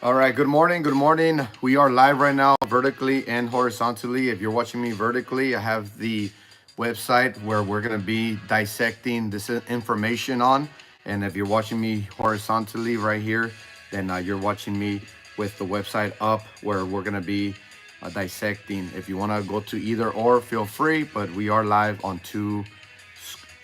All right, good morning. Good morning. We are live right now, vertically and horizontally. If you're watching me vertically, I have the website where we're going to be dissecting this information on. And if you're watching me horizontally right here, then you're watching me with the website up where we're going to be dissecting. If you want to go to either or, feel free, but we are live on two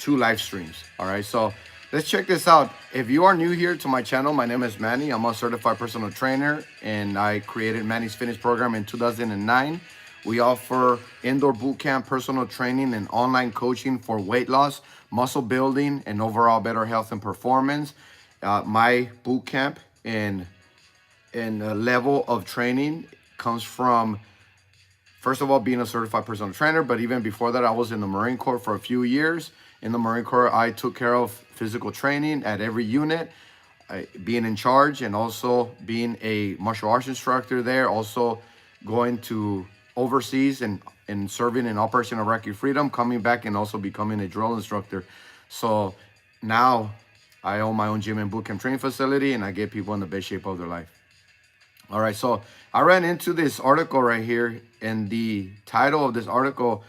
live streams. All right, so let's check this out. If you are new here to my channel, my name is Manny. I'm a certified personal trainer, and I created Manny's Fitness program in 2009. We offer indoor boot camp, personal training, and online coaching for weight loss, muscle building, and overall better health and performance. My boot camp and level of training comes from, first of all, being a certified personal trainer, but even before that, I was in the Marine Corps for a few years. In the Marine Corps, I took care of physical training at every unit, being in charge, and also being a martial arts instructor there, also going to overseas and serving in Operation Iraqi Freedom, coming back and also becoming a drill instructor. So now I own my own gym and bootcamp training facility, and I get people in the best shape of their life. All right, so I ran into this article right here, and the title of this article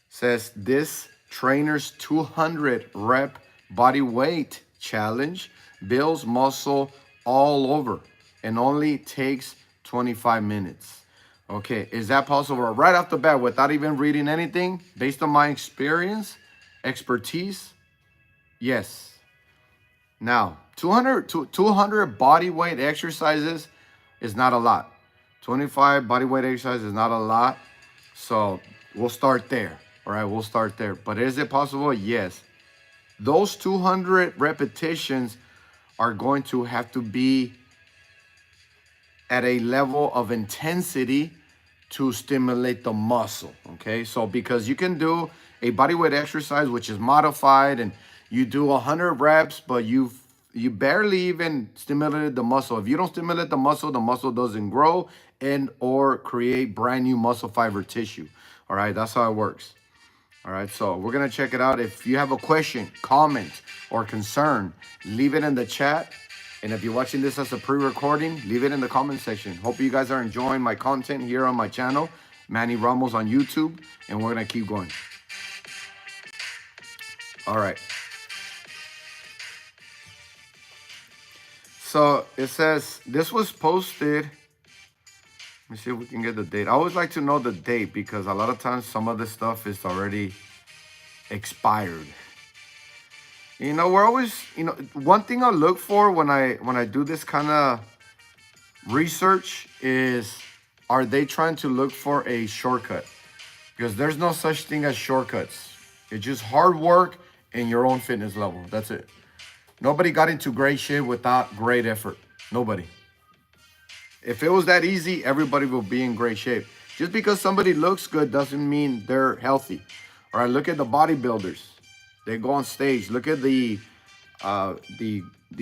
says, "This trainer's 200 rep body weight challenge builds muscle all over and only takes 25 minutes." Okay, is that possible? Right off the bat, without even reading anything, based on my expertise, yes. Now, 200 body weight exercises is not a lot. 25 body weight exercises is not a lot. So we'll start there. All right, we'll start there. But is it possible? Yes. Those 200 repetitions are going to have to be at a level of intensity to stimulate the muscle. Okay, so because you can do a body weight exercise which is modified and you do 100 reps, but you barely even stimulated the muscle. If you don't stimulate the muscle doesn't grow and or create brand new muscle fiber tissue. All right, that's how it works. All right, so we're gonna check it out. If you have a question, comment, or concern, leave it in the chat. And if you're watching this as a pre-recording, leave it in the comment section. Hope you guys are enjoying my content here on my channel, Manny Ramos on YouTube, and we're gonna keep going. All right. So it says, this was posted, let me see if we can get the date. I always like to know the date because a lot of times some of this stuff is already expired. You know, we're always, one thing I look for when I do this kind of research is, are they trying to look for a shortcut? Because there's no such thing as shortcuts. It's just hard work and your own fitness level. That's it. Nobody got into great shape without great effort. Nobody. If it was that easy, everybody will be in great shape. Just because somebody looks good doesn't mean they're healthy. All right, look at the bodybuilders. They go on stage. Look at the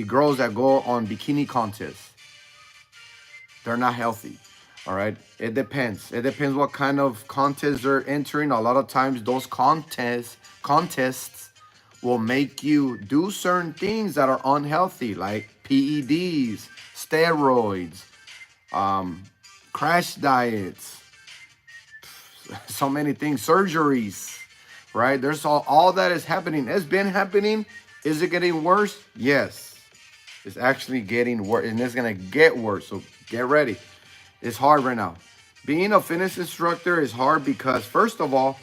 girls that go on bikini contests. They're not healthy. All right, it depends. It depends what kind of contest they're entering. A lot of times those contests will make you do certain things that are unhealthy, like PEDs, steroids, crash diets, so many things, surgeries, right? There's all that is happening. It's been happening. Is it getting worse? Yes. It's actually getting worse, and it's gonna get worse, so get ready. It's hard right now. Being a fitness instructor is hard because, first of all,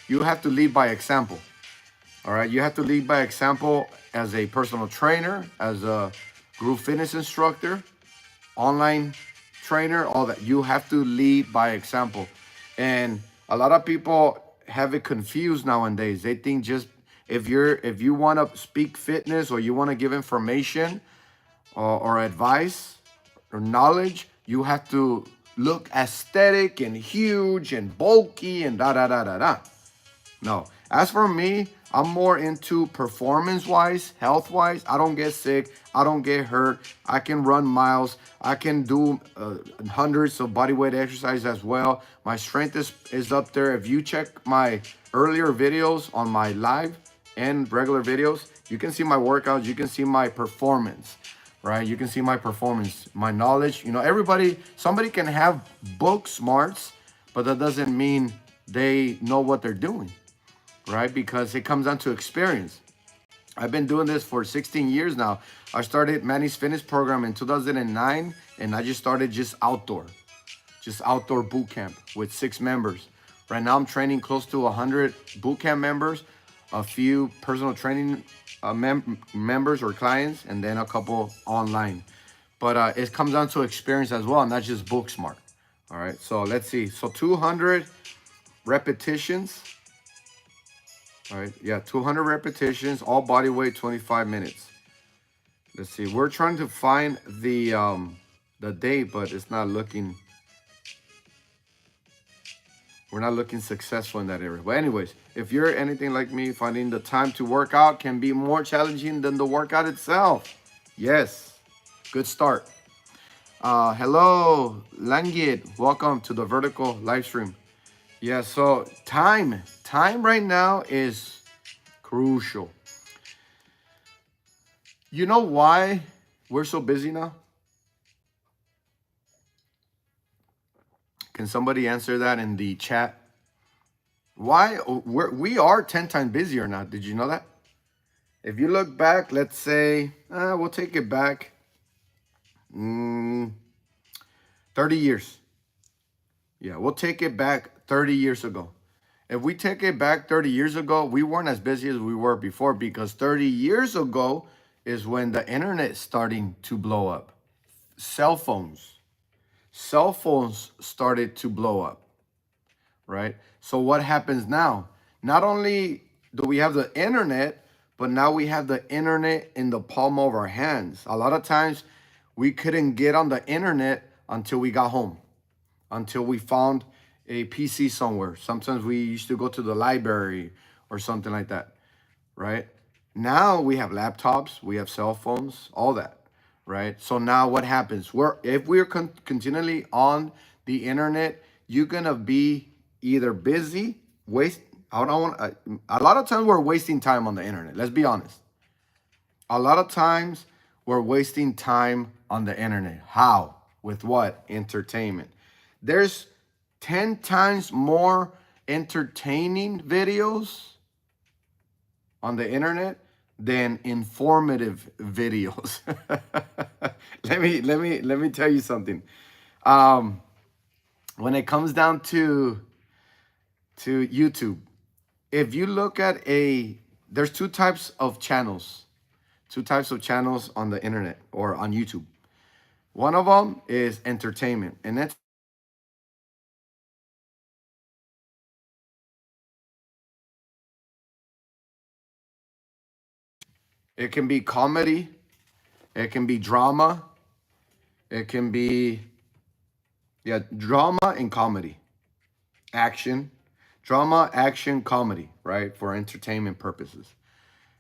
you have to lead by example. All right, you have to lead by example as a personal trainer, as a group fitness instructor, online trainer, all that. You have to lead by example. And a lot of people have it confused nowadays. They think just if you want to speak fitness or you want to give information or advice or knowledge, you have to look aesthetic and huge and bulky and da da da da da. No. As for me, I'm more into performance-wise, health-wise. I don't get sick. I don't get hurt. I can run miles. I can do hundreds of bodyweight exercises as well. My strength is up there. If you check my earlier videos on my live and regular videos, you can see my workouts. You can see my performance. right? You can see my performance, my knowledge. You know, somebody can have book smarts, but that doesn't mean they know what they're doing, right? Because it comes down to experience. I've been doing this for 16 years now. I started Manny's fitness program in 2009, and I just started just outdoor boot camp with 6 members. Right now, I'm training close to 100 boot camp members, a few personal training members or clients, and then a couple online. But it comes down to experience as well, not just book smart. All right, so let's see. So 200 repetitions. All right, yeah, 200 repetitions, all body weight, 25 minutes. Let's see. We're trying to find the date, but it's not looking. We're not looking successful in that area. But anyways, if you're anything like me, finding the time to work out can be more challenging than the workout itself. Yes, good start. Hello, 𝐏𝐚𝐬𝐬. Welcome to the vertical live stream. Yeah, so time right now is crucial. You know why we're so busy now? Can somebody answer that in the chat? Why we are 10 times busier now? Did you know that? If you look back, let's say, we'll take it back 30 years. Yeah, we'll take it back 30 years ago. If we take it back 30 years ago, we weren't as busy as we were before, because 30 years ago is when the internet starting to blow up. Cell phones started to blow up, right? So what happens now? Not only do we have the internet, but now we have the internet in the palm of our hands. A lot of times we couldn't get on the internet until we got home, until we found a PC somewhere. Sometimes we used to go to the library or something like that, right? Now we have laptops, we have cell phones, all that, right? So now what happens? If we're continually on the internet, you're gonna be either busy, a lot of times we're wasting time on the internet. Let's be honest. A lot of times we're wasting time on the internet. How? With what? Entertainment. There's 10 times more entertaining videos on the internet than informative videos. Let me tell you something. When it comes down to YouTube, if you look at there's two types of channels on the internet or on YouTube. One of them is entertainment, and that's it can be comedy, it can be drama, it can be drama and comedy, action, drama, action, comedy, right? For entertainment purposes.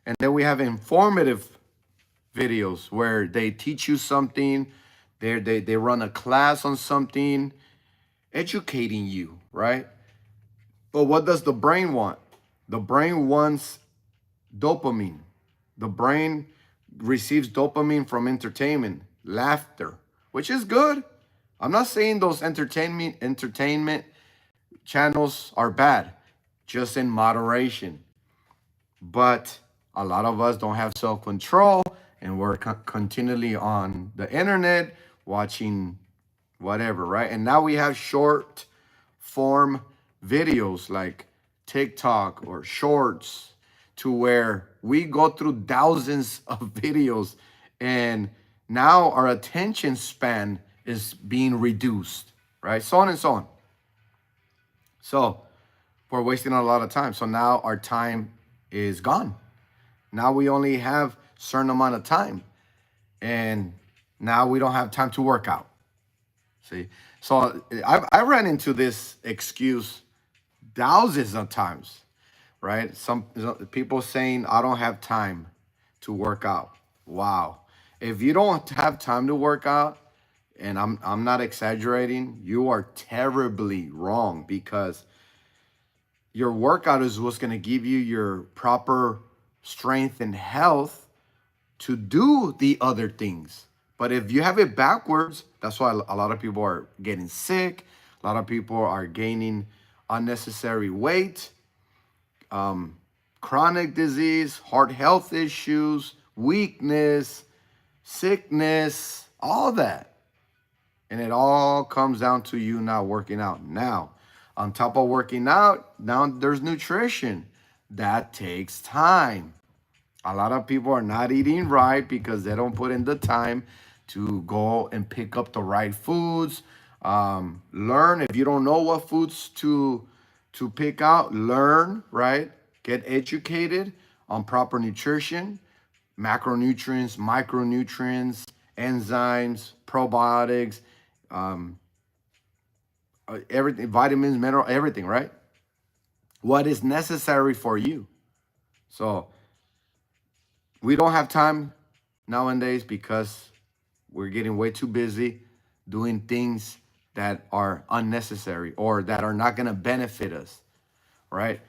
And then we have informative videos where they teach you something, they run a class on something, educating you, right? But what does the brain want? The brain wants dopamine. The brain receives dopamine from entertainment, laughter, which is good. I'm not saying those entertainment channels are bad, just in moderation. But a lot of us don't have self-control, and we're continually on the internet watching whatever, right? And now we have short form videos like TikTok or shorts, to where we go through thousands of videos, and now our attention span is being reduced, right? So on and so on. So we're wasting a lot of time. So now our time is gone. Now we only have a certain amount of time, and now we don't have time to work out. See? So I ran into this excuse thousands of times, right? Some people saying, I don't have time to work out. Wow. If you don't have time to work out, and I'm not exaggerating, you are terribly wrong, because your workout is what's going to give you your proper strength and health to do the other things. But if you have it backwards, that's why a lot of people are getting sick. A lot of people are gaining unnecessary weight, chronic disease, heart health issues, weakness, sickness, all that. And it all comes down to you not working out. Now, on top of working out, now there's nutrition. That takes time. A lot of people are not eating right because they don't put in the time to go and pick up the right foods. Learn if you don't know what foods to pick out. Learn, right? Get educated on proper nutrition, macronutrients, micronutrients, enzymes, probiotics, everything, vitamins, mineral, everything, right? What is necessary for you. So we don't have time nowadays because we're getting way too busy doing things that are unnecessary or that are not going to benefit us, right?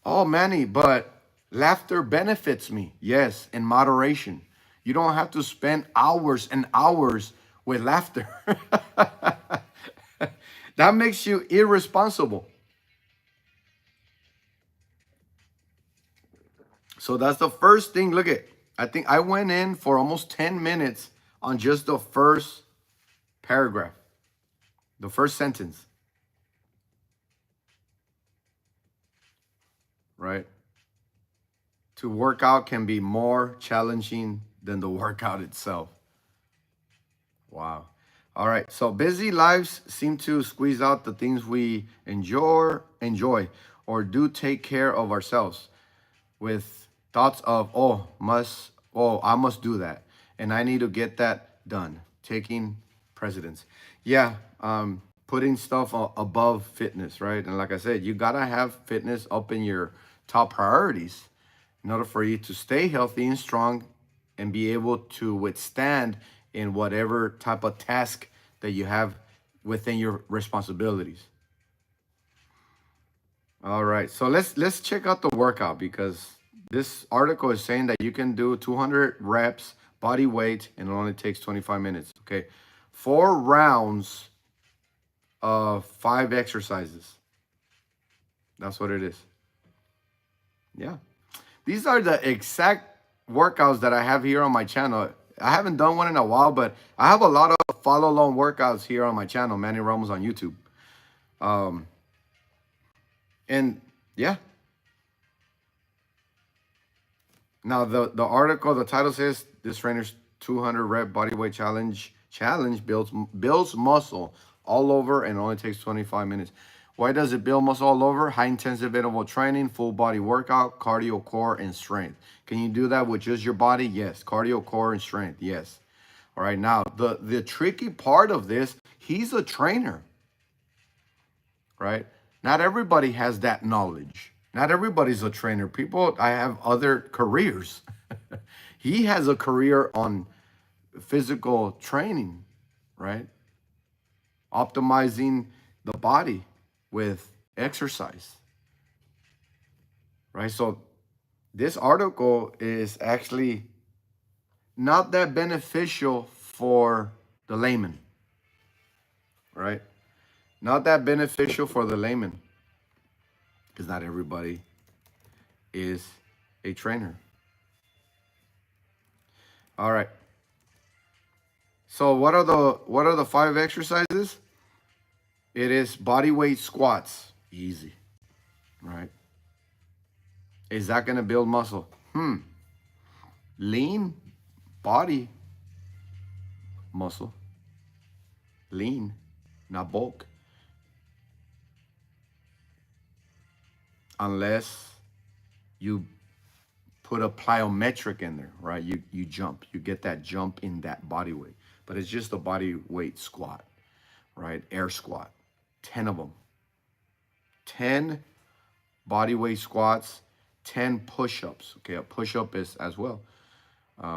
Oh, Manny, but laughter benefits me. Yes, in moderation. You don't have to spend hours and hours with laughter. That makes you irresponsible. So that's the first thing. Look at, I think I went in for almost 10 minutes on just the first paragraph, the first sentence, right? To work out can be more challenging than the workout itself. Wow. All right. So busy lives seem to squeeze out the things we enjoy, or do take care of ourselves with thoughts of, I must do that. And I need to get that done. Taking precedence. Yeah. Putting stuff above fitness, right? And like I said, you got to have fitness up in your top priorities in order for you to stay healthy and strong and be able to withstand in whatever type of task that you have within your responsibilities. All right, so let's check out the workout, because this article is saying that you can do 200 reps body weight and it only takes 25 minutes. Okay, 4 rounds of 5 exercises. That's what it is. Yeah, these are the exact workouts that I have here on my channel. I haven't done one in a while, but I have a lot of follow along workouts here on my channel, Manny Ramos on YouTube. And yeah. Now the article, the title says this trainer's 200 rep bodyweight challenge builds muscle all over and only takes 25 minutes. Why does it build muscle all over? High intensive interval training, full body workout, cardio, core, and strength. Can you do that with just your body? Yes. Cardio, core, and strength. Yes. All right. Now the tricky part of this, he's a trainer, right? Not everybody has that knowledge. Not everybody's a trainer. People, I have other careers. He has a career on physical training, right? Optimizing the body with exercise, right? So this article is actually not that beneficial for the layman, right? Not that beneficial for the layman, because not everybody is a trainer. All right. So what are the 5 exercises? It is body weight squats. Easy, right? Is that going to build muscle? Lean body muscle. Lean, not bulk. Unless you put a plyometric in there, right? You jump. You get that jump in that body weight. But it's just a body weight squat, right? Air squat. 10 of them. 10 body weight squats, 10 push-ups. Okay, a push-up is as well.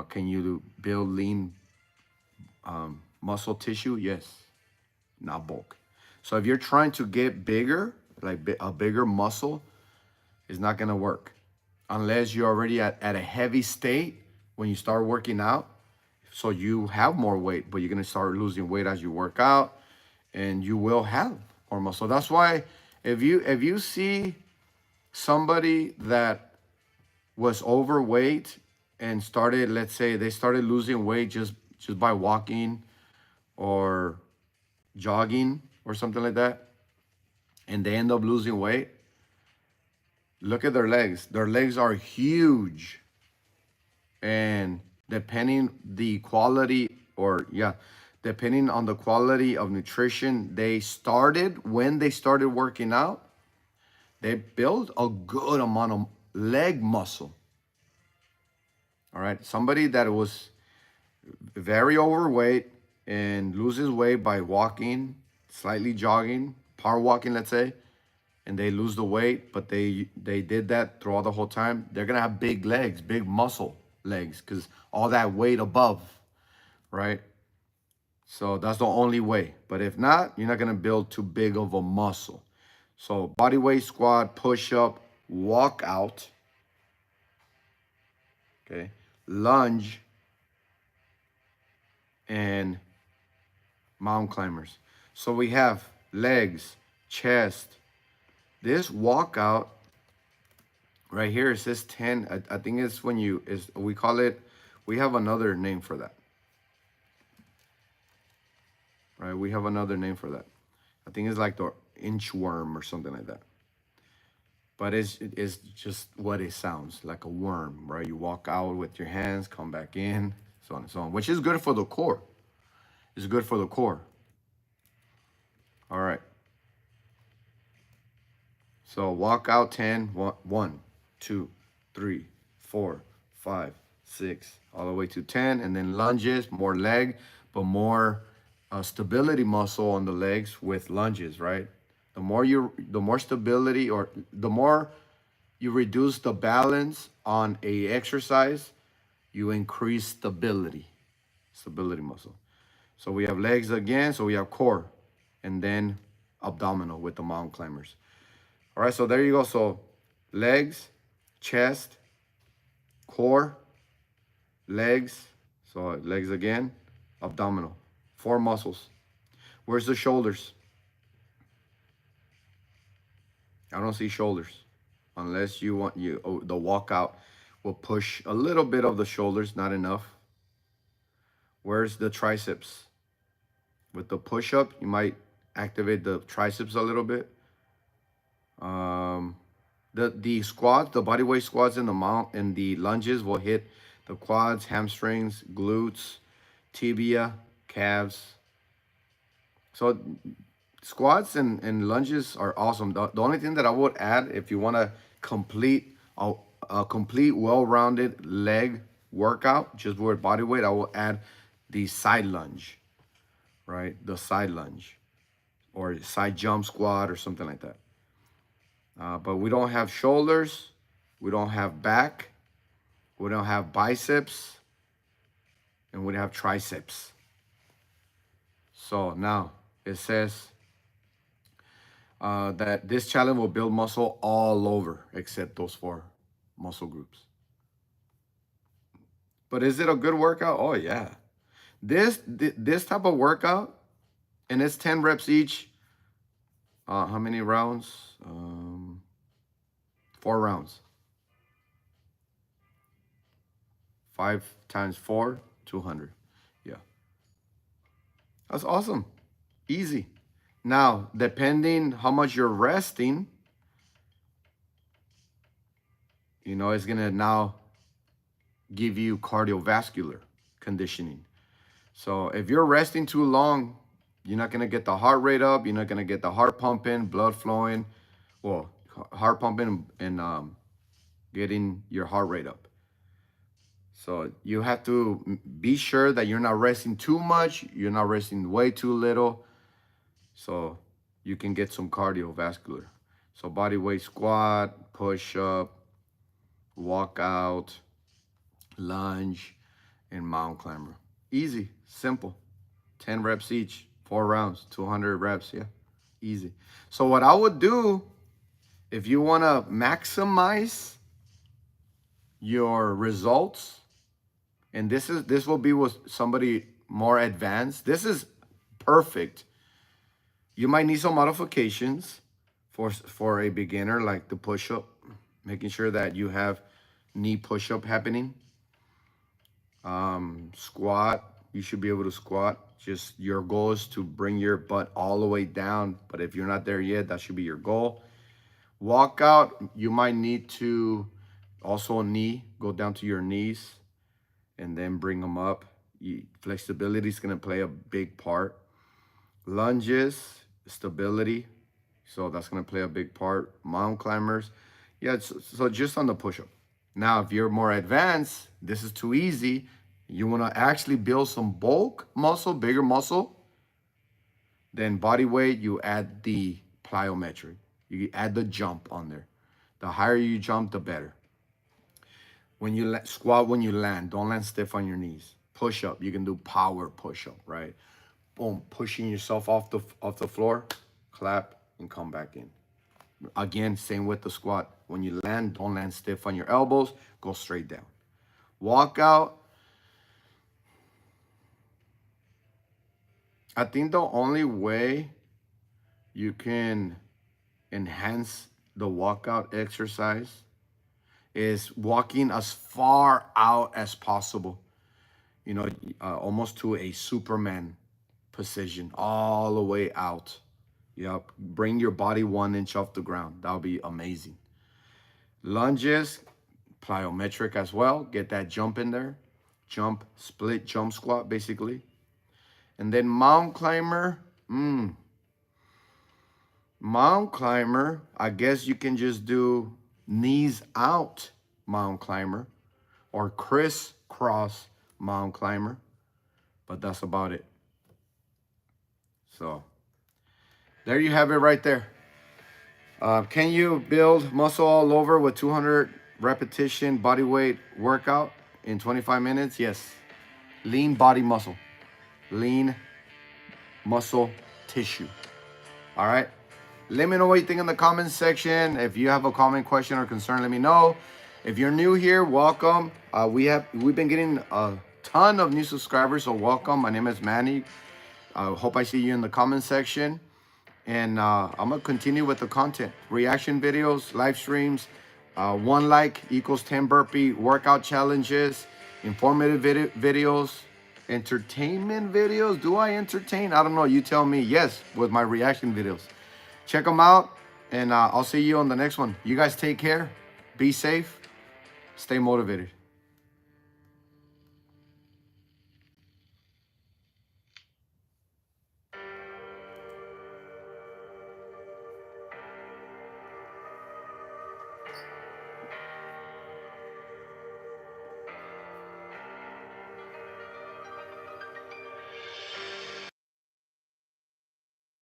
Can you build lean muscle tissue? Yes, not bulk. So if you're trying to get bigger, like a bigger muscle, it's not going to work unless you're already at a heavy state when you start working out. So you have more weight, but you're gonna start losing weight as you work out, and you will have more muscle. That's why if you see somebody that was overweight and started, let's say they started losing weight just by walking or jogging or something like that, and they end up losing weight, look at their legs. Their legs are huge. And depending the quality, or yeah, depending on the quality of nutrition when they started working out, they built a good amount of leg muscle. All right. Somebody that was very overweight and loses weight by walking, slightly jogging, power walking, let's say, and they lose the weight, but they did that throughout the whole time, they're gonna have big legs, big muscle legs, because all that weight above, right? So that's the only way. But if not, you're not gonna build too big of a muscle. So body weight squat, push up, walk out, okay, lunge, and mountain climbers. So we have legs, chest. This walkout right here, it says 10. I think it's when we call it, we have another name for that. Right, we have another name for that. I think it's like the inchworm or something like that. But it's just what it sounds like, a worm, right? You walk out with your hands, come back in, so on and so on, which is good for the core. It's good for the core. All right. So walk out 10, 1, 2, 3, 4, 5, 6, all the way to 10, and then lunges, more leg, but more stability muscle on the legs with lunges, right? The more stability, or the more you reduce the balance on a exercise, you increase stability muscle. So we have legs again, so we have core, and then abdominal with the mountain climbers. All right, so there you go. So legs, chest, core, legs, so legs again, abdominal, 4 muscles. Where's the shoulders? I don't see shoulders, unless you want the walkout will push a little bit of the shoulders, not enough. Where's the triceps? With the push-up, you might activate the triceps a little bit. The squats, the body weight squats and the lunges will hit the quads, hamstrings, glutes, tibia, calves. So squats and lunges are awesome. The only thing that I would add, if you want to complete a complete well-rounded leg workout just with body weight, I will add the side lunge, right? The side lunge or side jump squat or something like that. But we don't have shoulders, we don't have back, we don't have biceps, and we don't have triceps. So now it says that this challenge will build muscle all over except those 4 muscle groups. But is it a good workout? Oh yeah. This type of workout, and it's 10 reps each. How many rounds? 4 rounds. 5 times 4, 200. Yeah. That's awesome. Easy. Now, depending how much you're resting, it's going to now give you cardiovascular conditioning. So if you're resting too long, you're not going to get the heart rate up. You're not going to get the heart pumping, blood flowing. Well, heart pumping and getting your heart rate up. So you have to be sure that you're not resting too much. You're not resting way too little. So you can get some cardiovascular. So body weight squat, push up, walk out, lunge, and mountain climber. Easy, simple. 10 reps each, 4 rounds, 200 reps, yeah, easy. So what I would do, if you want to maximize your results, And this will be with somebody more advanced. This is perfect. You might need some modifications for a beginner, like the push-up, making sure that you have knee push-up happening. Squat, you should be able to squat. Just your goal is to bring your butt all the way down, but if you're not there yet, that should be your goal. Walkout, you might need to also go down to your knees and then bring them up. Flexibility is going to play a big part. Lunges, stability, so that's going to play a big part. Mountain climbers, yeah, so just on the push-up. Now, if you're more advanced, this is too easy. You want to actually build some bulk muscle, bigger muscle, then body weight, you add the plyometric. You add the jump on there. The higher you jump, the better. When you squat, when you land, don't land stiff on your knees. Push up, you can do power push up, right? Boom, pushing yourself off the floor, clap, and come back in. Again, same with the squat. When you land, don't land stiff on your elbows, go straight down. Walk out. I think the only way you can enhance the walkout exercise is walking as far out as possible. You know, almost to a Superman position, all the way out. Yep, bring your body 1 inch off the ground. That'll be amazing. Lunges, plyometric as well. Get that jump in there. Jump, split jump squat, basically. And then mountain climber. Mountain climber, I guess you can just do knees out mountain climber or crisscross mountain climber. But that's about it. So there you have it right there. Can you build muscle all over with 200 repetition body weight workout in 25 minutes? Yes. Lean body muscle. Lean muscle tissue. All right. Let me know what you think in the comments section. If you have a comment, question, or concern, let me know. If you're new here, welcome. We've been getting a ton of new subscribers, so welcome. My name is Manny. Hope I see you in the comment section. And I'm going to continue with the content. Reaction videos, live streams, 1 like equals 10 burpee workout challenges, informative videos, entertainment videos. Do I entertain? I don't know. You tell me. Yes, with my reaction videos. Check them out, and I'll see you on the next one. You guys take care. Be safe. Stay motivated.